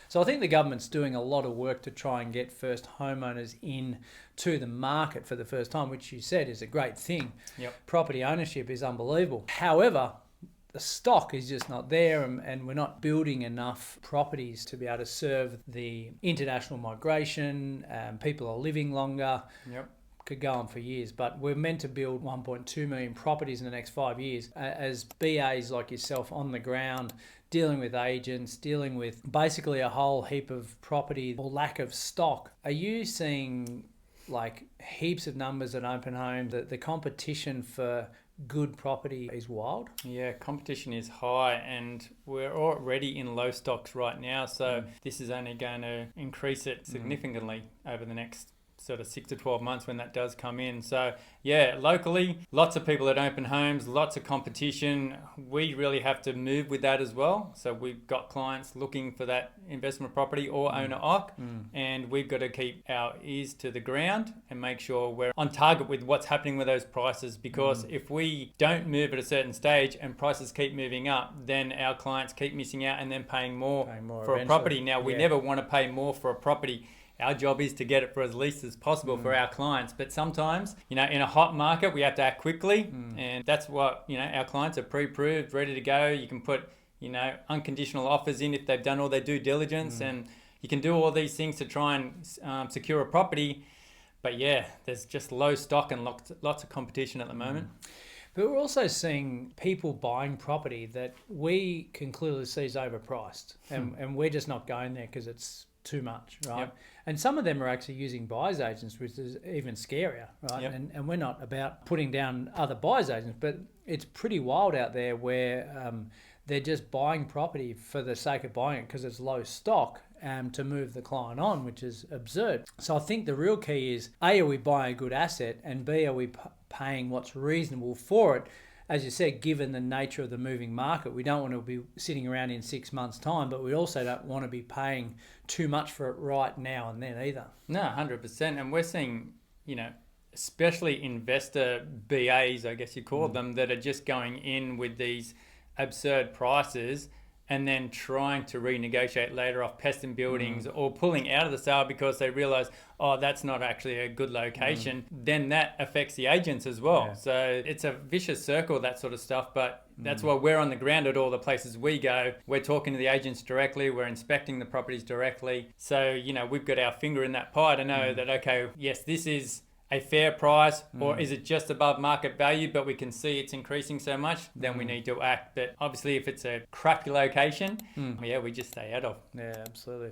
So I think the government's doing a lot of work to try and get first homeowners in to the market for the first time, which you said is a great thing. Yep. Property ownership is unbelievable. However, the stock is just not there, and we're not building enough properties to be able to serve the international migration. People are living longer. Yep. Could go on for years, but we're meant to build 1.2 million properties in the next 5 years. As BAs like yourself on the ground, dealing with agents, dealing with basically a whole heap of property or lack of stock, are you seeing like heaps of numbers at open homes? The competition for good property is wild? Yeah, competition is high, and we're already in low stocks right now, so this is only going to increase it significantly over the next sort of 6 to 12 months when that does come in. So yeah, locally, lots of people at open homes, lots of competition. We really have to move with that as well. So we've got clients looking for that investment property or owner occ, and we've got to keep our ears to the ground and make sure we're on target with what's happening with those prices, because if we don't move at a certain stage and prices keep moving up, then our clients keep missing out and then paying more for eventually. a property. Now, we never want to pay more for a property. Our job is to get it for as least as possible for our clients. But sometimes, in a hot market, we have to act quickly. And that's what, our clients are pre-approved, ready to go. You can put, unconditional offers in if they've done all their due diligence. And you can do all these things to try and secure a property. But yeah, there's just low stock and lots of competition at the moment. But we're also seeing people buying property that we can clearly see is overpriced. And we're just not going there because it's too much, right? Yep. And some of them are actually using buyer's agents, which is even scarier, right? Yep. And we're not about putting down other buyer's agents, but it's pretty wild out there where they're just buying property for the sake of buying it because it's low stock to move the client on, which is absurd. So I think the real key is, A, are we buying a good asset, and B, are we paying what's reasonable for it? As you said, given the nature of the moving market, we don't want to be sitting around in 6 months' time, but we also don't want to be paying too much for it right now and then either. No, 100%. And we're seeing, especially investor BAs, I guess you call them, that are just going in with these absurd prices and then trying to renegotiate later off pest and buildings or pulling out of the sale because they realize, that's not actually a good location. Then that affects the agents as well. Yeah. So it's a vicious circle, that sort of stuff. But that's why we're on the ground at all the places we go. We're talking to the agents directly. We're inspecting the properties directly. So, we've got our finger in that pie to know that, okay, yes, this is a fair price, or is it just above market value, but we can see it's increasing so much, then we need to act. But obviously if it's a crappy location, we just stay out of. Yeah, absolutely.